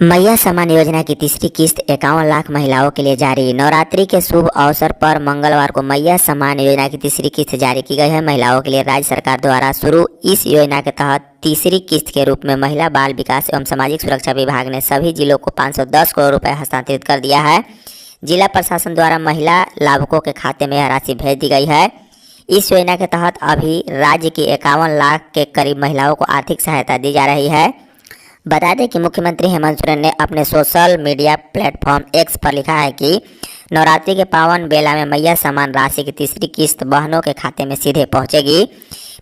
मैया सम्मान योजना की तीसरी किस्त 51 लाख महिलाओं के लिए जारी। नवरात्रि के शुभ अवसर पर मंगलवार को मैया सम्मान योजना की तीसरी किस्त जारी की गई है। महिलाओं के लिए राज्य सरकार द्वारा शुरू इस योजना के तहत तीसरी किस्त के रूप में महिला बाल विकास एवं सामाजिक सुरक्षा विभाग ने सभी जिलों को 510 करोड़ रुपए हस्तांतरित कर दिया है। जिला प्रशासन द्वारा महिला लाभुकों के खाते में यह राशि भेज दी गई है। इस योजना के तहत अभी राज्य की 51 लाख के करीब महिलाओं को आर्थिक सहायता दी जा रही है। बता दें कि मुख्यमंत्री हेमंत सोरेन ने अपने सोशल मीडिया प्लेटफॉर्म एक्स पर लिखा है कि नवरात्रि के पावन बेला में मैया सम्मान राशि की तीसरी किस्त बहनों के खाते में सीधे पहुंचेगी।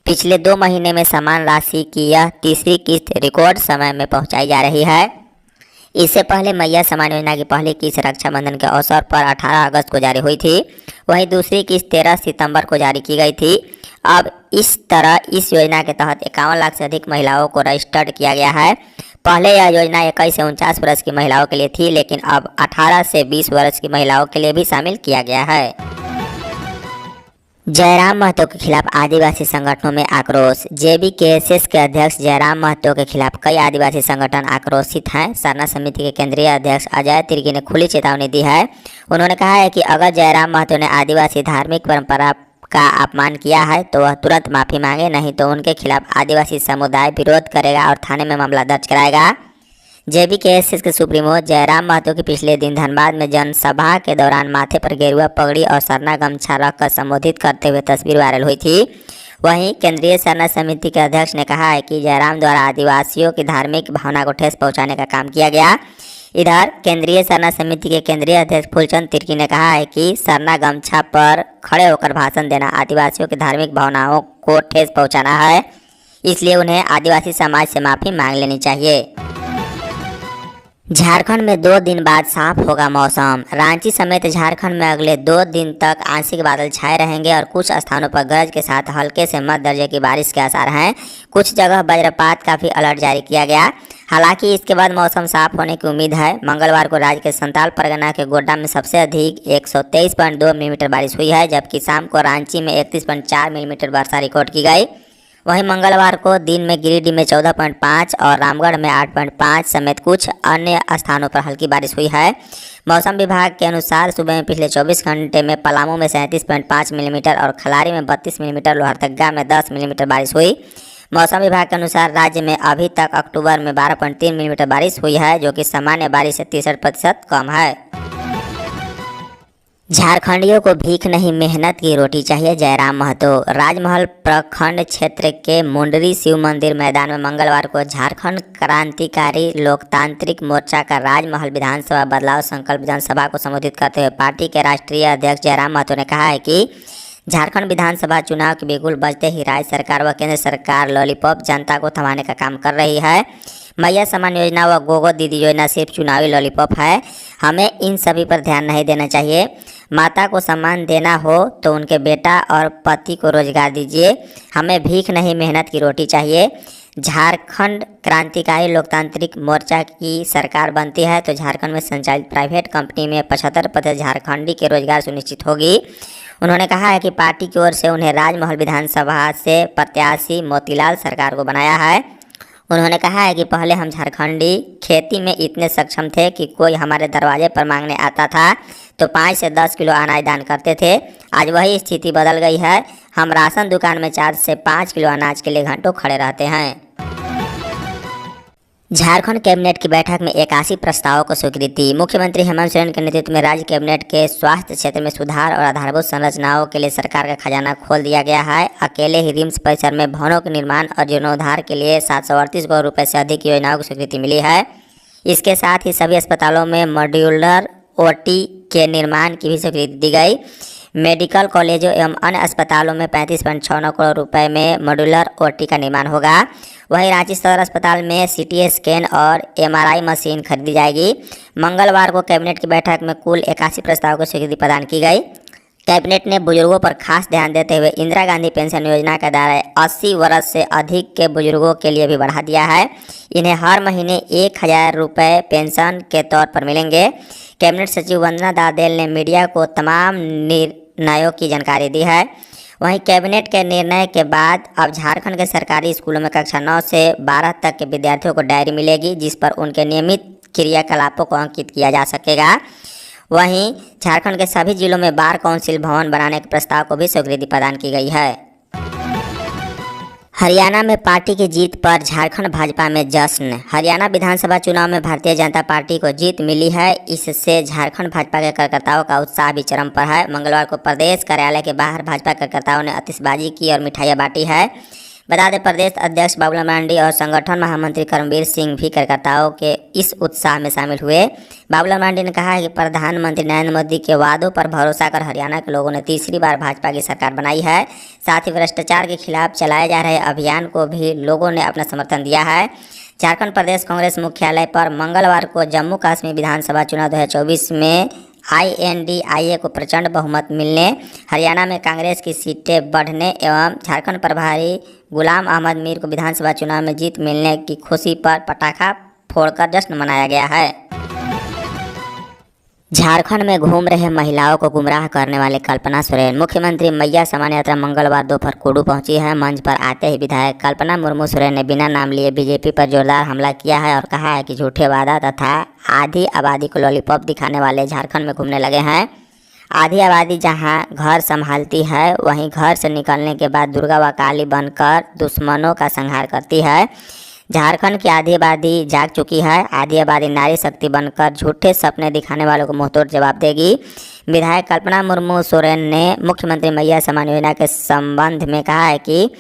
पिछले 2 महीने में सम्मान राशि की यह तीसरी किस्त रिकॉर्ड समय में पहुंचाई जा रही है। इससे पहले मैया सम्मान योजना की पहली किस्त रक्षाबंधन के अवसर पर 18 अगस्त को जारी हुई थी। वहीं दूसरी किस्त 13 सितंबर को जारी की गई थी। अब इस तरह इस योजना के तहत 51 लाख से अधिक महिलाओं को रजिस्टर्ड किया गया है। पहले यह योजना 21 से 49 वर्ष की महिलाओं के लिए थी, लेकिन अब 18 से 20 वर्ष की महिलाओं के लिए भी शामिल किया गया है। जयराम महतो के खिलाफ आदिवासी संगठनों में आक्रोश। जेबीकेएसएस के अध्यक्ष जयराम महतो के खिलाफ कई आदिवासी संगठन आक्रोशित हैं। सरना समिति के केंद्रीय अध्यक्ष अजय तिर्की ने खुली चेतावनी दी है। उन्होंने कहा है कि अगर जयराम महतो ने आदिवासी धार्मिक परंपरा का अपमान किया है तो वह तुरंत माफ़ी मांगे, नहीं तो उनके खिलाफ आदिवासी समुदाय विरोध करेगा और थाने में मामला दर्ज कराएगा। जेबीकेएसएस के सुप्रीमो जयराम महतो की पिछले दिन धनबाद में जनसभा के दौरान माथे पर गेरुआ पगड़ी और सरना गमछा रखकर संबोधित करते हुए तस्वीर वायरल हुई थी। वहीं केंद्रीय सरना समिति के अध्यक्ष ने कहा है कि जयराम द्वारा आदिवासियों की धार्मिक भावना को ठेस पहुँचाने का काम किया गया। इधर केंद्रीय सरना समिति के केंद्रीय अध्यक्ष फूलचंद तिर्की ने कहा है कि सरना गमछा पर खड़े होकर भाषण देना आदिवासियों की धार्मिक भावनाओं को ठेस पहुंचाना है, इसलिए उन्हें आदिवासी समाज से माफ़ी मांग लेनी चाहिए। झारखंड में 2 दिन बाद साफ होगा मौसम। रांची समेत झारखंड में अगले 2 दिन तक आंशिक बादल छाए रहेंगे और कुछ स्थानों पर गरज के साथ हल्के से मध्य दर्जे की बारिश के आसार हैं। कुछ जगह वज्रपात का भी अलर्ट जारी किया गया। हालांकि इसके बाद मौसम साफ होने की उम्मीद है। मंगलवार को राज्य के संताल परगना के गोड्डा में सबसे अधिक 123.2 मिलीमीटर बारिश हुई है, जबकि शाम को रांची में 31.4 मिलीमीटर वर्षा रिकॉर्ड की गई। वहीं मंगलवार को दिन में गिरिडीह में 14.5 और रामगढ़ में 8.5 समेत कुछ अन्य स्थानों पर हल्की बारिश हुई है। मौसम विभाग के अनुसार सुबह में पिछले 24 घंटे में पलामू में 37.5 मिलीमीटर और खलारी में 32 मिलीमीटर, लोहरदगा में 10 मिलीमीटर बारिश हुई। मौसम विभाग के अनुसार राज्य में अभी तक अक्टूबर में 12.3 मिलीमीटर बारिश हुई है, जो कि सामान्य बारिश से 63% कम है। झारखंडियों को भीख नहीं मेहनत की रोटी चाहिए, जयराम महतो। राजमहल प्रखंड क्षेत्र के मुंडरी शिव मंदिर मैदान में मंगलवार को झारखंड क्रांतिकारी लोकतांत्रिक मोर्चा का राजमहल विधानसभा बदलाव संकल्प जनसभा को संबोधित करते हुए पार्टी के राष्ट्रीय अध्यक्ष जयराम महतो ने कहा है कि झारखंड विधानसभा चुनाव के बिगुल बजते ही राज्य सरकार व केंद्र सरकार लॉलीपॉप जनता को थमाने का काम कर रही है। मैया सम्मान योजना व गोगो दीदी योजना सिर्फ चुनावी लॉलीपॉप है। हमें इन सभी पर ध्यान नहीं देना चाहिए। माता को सम्मान देना हो तो उनके बेटा और पति को रोजगार दीजिए। हमें भीख नहीं मेहनत की रोटी चाहिए। झारखंड क्रांतिकारी लोकतांत्रिक मोर्चा की सरकार बनती है तो झारखंड में संचालित प्राइवेट कंपनी में 75% झारखंडी के रोजगार सुनिश्चित होगी। उन्होंने कहा है कि पार्टी की ओर से उन्हें राजमहल विधानसभा से प्रत्याशी मोतीलाल सरकार को बनाया है। उन्होंने कहा है कि पहले हम झारखंडी खेती में इतने सक्षम थे कि कोई हमारे दरवाजे पर मांगने आता था तो 5 से 10 किलो अनाज दान करते थे। आज वही स्थिति बदल गई है। हम राशन दुकान में 4 से 5 किलो अनाज के लिए घंटों खड़े रहते हैं। झारखंड कैबिनेट की बैठक में 81 प्रस्तावों को स्वीकृति। मुख्यमंत्री हेमंत सोरेन के नेतृत्व में राज्य कैबिनेट के स्वास्थ्य क्षेत्र में सुधार और आधारभूत संरचनाओं के लिए सरकार का खजाना खोल दिया गया है। अकेले ही रिम्स परिसर में भवनों के निर्माण और जीर्णोद्धार के लिए 738 करोड़ रुपये से अधिक योजनाओं को स्वीकृति मिली है। इसके साथ ही सभी अस्पतालों में मॉड्यूलर ओटी के निर्माण की भी स्वीकृति दी गई। मेडिकल कॉलेजों एवं अन्य अस्पतालों में 35.69 करोड़ रुपए में मॉड्यूलर ओटी का निर्माण होगा। वहीं रांची सदर अस्पताल में सीटी स्कैन और एमआरआई मशीन खरीदी जाएगी। मंगलवार को कैबिनेट की बैठक में कुल 81 प्रस्तावों को स्वीकृति प्रदान की गई। कैबिनेट ने बुजुर्गों पर खास ध्यान देते हुए इंदिरा गांधी पेंशन योजना का दायरा 80 वर्ष से अधिक के बुजुर्गों के लिए भी बढ़ा दिया है। इन्हें हर महीने 1000 रुपये पेंशन के तौर पर मिलेंगे। कैबिनेट सचिव वंदना दादेल ने मीडिया को तमाम निर्णयों की जानकारी दी है। वहीं कैबिनेट के निर्णय के बाद अब झारखंड के सरकारी स्कूलों में कक्षा 9 से 12 तक के विद्यार्थियों को डायरी मिलेगी, जिस पर उनके नियमित क्रियाकलापों को अंकित किया जा सकेगा। वहीं झारखंड के सभी जिलों में बार काउंसिल भवन बनाने के प्रस्ताव को भी स्वीकृति प्रदान की गई है। हरियाणा में पार्टी की जीत पर झारखंड भाजपा में जश्न। हरियाणा विधानसभा चुनाव में भारतीय जनता पार्टी को जीत मिली है। इससे झारखंड भाजपा के कार्यकर्ताओं का उत्साह भी चरम पर है। मंगलवार को प्रदेश कार्यालय के बाहर भाजपा कार्यकर्ताओं ने आतिशबाजी की और मिठाइयाँ बांटी है। बता दें, प्रदेश अध्यक्ष बाबूलाल मरांडी और संगठन महामंत्री कर्मवीर सिंह भी कार्यकर्ताओं के इस उत्साह में शामिल हुए। बाबूलाल मरांडी ने कहा है कि प्रधानमंत्री नरेंद्र मोदी के वादों पर भरोसा कर हरियाणा के लोगों ने तीसरी बार भाजपा की सरकार बनाई है। साथ ही भ्रष्टाचार के खिलाफ चलाए जा रहे अभियान को भी लोगों ने अपना समर्थन दिया है। झारखंड प्रदेश कांग्रेस मुख्यालय पर मंगलवार को जम्मू कश्मीर विधानसभा चुनाव 2024 में INDIA को प्रचंड बहुमत मिलने, हरियाणा में कांग्रेस की सीटें बढ़ने एवं झारखंड प्रभारी गुलाम अहमद मीर को विधानसभा चुनाव में जीत मिलने की खुशी पर पटाखा फोड़कर जश्न मनाया गया है। झारखंड में घूम रहे महिलाओं को गुमराह करने वाले कल्पना सोरेन। मुख्यमंत्री मैया सम्मान यात्रा मंगलवार दोपहर कुडू पहुंची है। मंच पर आते ही विधायक कल्पना मुर्मू सोरेन ने बिना नाम लिए बीजेपी पर जोरदार हमला किया है और कहा है कि झूठे वादा तथा आधी आबादी को लॉलीपॉप दिखाने वाले झारखंड में घूमने लगे हैं। आधी आबादी जहां घर संभालती है, वहीं घर से निकलने के बाद दुर्गा व काली बनकर दुश्मनों का संहार करती है। झारखंड की आधी आबादी जाग चुकी है। आधी आबादी नारी शक्ति बनकर झूठे सपने दिखाने वालों को मुंहतोड़ जवाब देगी। विधायक कल्पना मुर्मू सोरेन ने मुख्यमंत्री मैया सम्मान योजना के संबंध में कहा है कि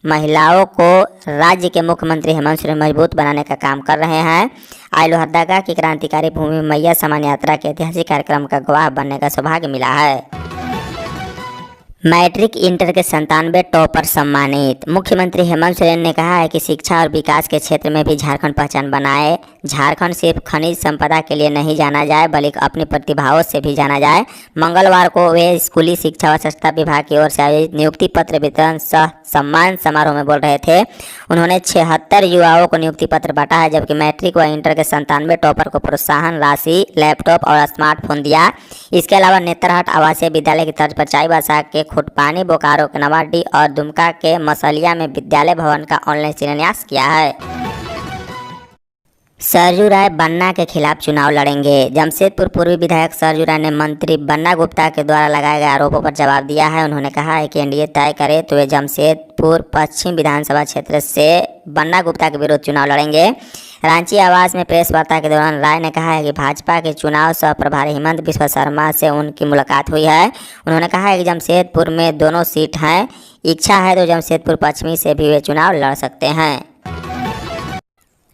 महिलाओं को राज्य के मुख्यमंत्री हेमंत सोरेन मजबूत बनाने का काम कर रहे हैं। आज लोहरदगा की क्रांतिकारी भूमि मैया सम्मान यात्रा के ऐतिहासिक कार्यक्रम का गवाह बनने का सौभाग्य मिला है। मैट्रिक इंटर के 97 टॉपर सम्मानित। मुख्यमंत्री हेमंत सोरेन ने कहा है कि शिक्षा और विकास के क्षेत्र में भी झारखंड पहचान बनाए। झारखंड सिर्फ खनिज संपदा के लिए नहीं जाना जाए बल्कि अपनी प्रतिभाओं से भी जाना जाए। मंगलवार को वे स्कूली शिक्षा व स्वच्छता विभाग की ओर से आयोजित नियुक्ति पत्र वितरण सह सम्मान समारोह में बोल रहे थे। उन्होंने 76 युवाओं को नियुक्ति पत्र बांटा है, जबकि मैट्रिक व इंटर के 97 टॉपर को प्रोत्साहन राशि, लैपटॉप और स्मार्टफोन दिया। इसके अलावा नेतरहाट आवासीय विद्यालय की तर्ज पर चाईबासा के खुटपानी, बोकारो के नवाडी और दुमका के मसलिया में विद्यालय भवन का ऑनलाइन शिलान्यास किया है। सरजू राय बन्ना के खिलाफ चुनाव लड़ेंगे। जमशेदपुर पूर्वी विधायक सरजू राय ने मंत्री बन्ना गुप्ता के द्वारा लगाए गए आरोपों पर जवाब दिया है। उन्होंने कहा है कि एनडीए तय करे तो वे जमशेदपुर पश्चिम विधानसभा क्षेत्र से बन्ना गुप्ता के विरुद्ध चुनाव लड़ेंगे। रांची आवास में प्रेस वार्ता के दौरान राय ने कहा है कि भाजपा के चुनाव सह प्रभारी हेमंत बिस्वा शर्मा से उनकी मुलाकात हुई है। उन्होंने कहा है कि जमशेदपुर में दोनों सीट हैं, इच्छा है तो जमशेदपुर पश्चिमी से भी वे चुनाव लड़ सकते हैं।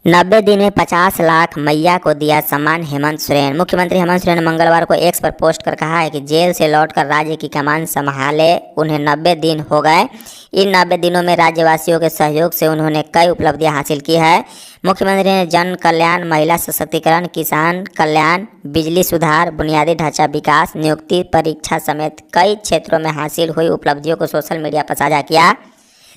90 दिन में 50 लाख मैया को दिया सम्मान हेमंत सोरेन। मुख्यमंत्री हेमंत सोरेन ने मंगलवार को एक्स पर पोस्ट कर कहा है कि जेल से लौटकर राज्य की कमान संभाले उन्हें 90 दिन हो गए। इन 90 दिनों में राज्यवासियों के सहयोग से उन्होंने कई उपलब्धियां हासिल की है। मुख्यमंत्री ने जन कल्याण, महिला सशक्तिकरण, किसान कल्याण, बिजली सुधार, बुनियादी ढांचा विकास, नियुक्ति परीक्षा समेत कई क्षेत्रों में हासिल हुई उपलब्धियों को सोशल मीडिया पर साझा किया।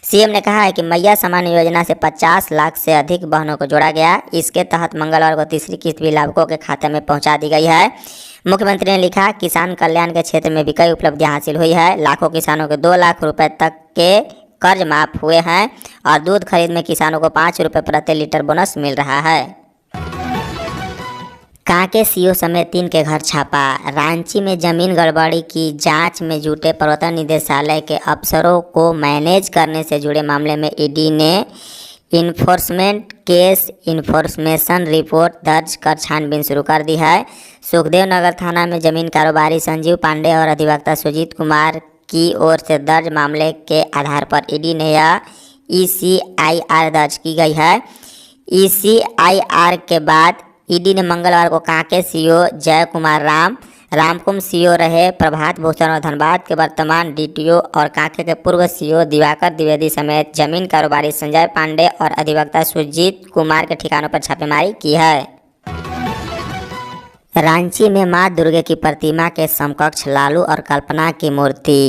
सीएम ने कहा है कि मैया सम्मान योजना से 50 लाख से अधिक बहनों को जोड़ा गया। इसके तहत मंगलवार को तीसरी किस्त भी लाभुकों के खाते में पहुंचा दी गई है। मुख्यमंत्री ने लिखा, किसान कल्याण के क्षेत्र में भी कई उपलब्धियां हासिल हुई है। लाखों किसानों के 2 लाख रुपए तक के कर्ज माफ हुए हैं और दूध खरीद में किसानों को 5 रुपये प्रति लीटर बोनस मिल रहा है। कांके सीओ समेत 3 के घर छापा। रांची में जमीन गड़बड़ी की जांच में जुटे प्रवर्तन निदेशालय के अफसरों को मैनेज करने से जुड़े मामले में ईडी ने इन्फोर्समेंट केस इन्फॉर्मेशन रिपोर्ट दर्ज कर छानबीन शुरू कर दी है। सुखदेव नगर थाना में जमीन कारोबारी संजीव पांडे और अधिवक्ता सुजीत कुमार की ओर से दर्ज मामले के आधार पर ईडी ने यह ECIR दर्ज की गई है। ECIR के बाद ईडी ने मंगलवार को कांके सीओ जय कुमार रामकुम सीओ रहे प्रभात भूषण और धनबाद के वर्तमान DTO और कांके के पूर्व सीओ दिवाकर द्विवेदी समेत जमीन कारोबारी संजय पांडे और अधिवक्ता सुजीत कुमार के ठिकानों पर छापेमारी की है। रांची में मां दुर्गे की प्रतिमा के समकक्ष लालू और कल्पना की मूर्ति।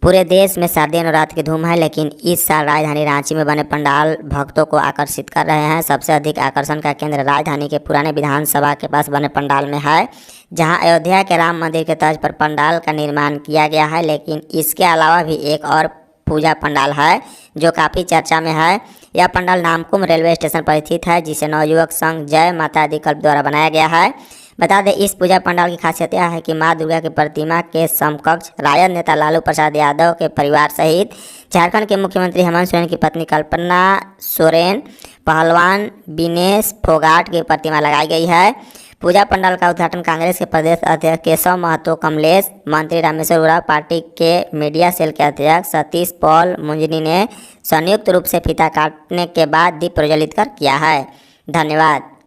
पूरे देश में शारदीय नवरात्र की धूम है, लेकिन इस साल राजधानी रांची में बने पंडाल भक्तों को आकर्षित कर रहे हैं। सबसे अधिक आकर्षण का केंद्र राजधानी के पुराने विधानसभा के पास बने पंडाल में है, जहां अयोध्या के राम मंदिर के तर्ज पर पंडाल का निर्माण किया गया है। लेकिन इसके अलावा भी एक और पूजा पंडाल है जो काफ़ी चर्चा में है। यह पंडाल नामकुम रेलवे स्टेशन पर स्थित है, जिसे नवयुवक संघ जय माता दी क्लब द्वारा बनाया गया है। बता दें, इस पूजा पंडाल की खासियत यह है कि मां दुर्गा की प्रतिमा के समकक्ष राजद नेता लालू प्रसाद यादव के परिवार सहित झारखंड के मुख्यमंत्री हेमंत सोरेन की पत्नी कल्पना सोरेन, पहलवान विनेश फोगाट की प्रतिमा लगाई गई है। पूजा पंडाल का उद्घाटन कांग्रेस के प्रदेश अध्यक्ष केशव महतो कमलेश, मंत्री रामेश्वर उरांव, पार्टी के मीडिया सेल के अध्यक्ष सतीश पॉल मुंजनी ने संयुक्त रूप से फीता काटने के बाद दीप प्रज्वलित कर किया है। धन्यवाद।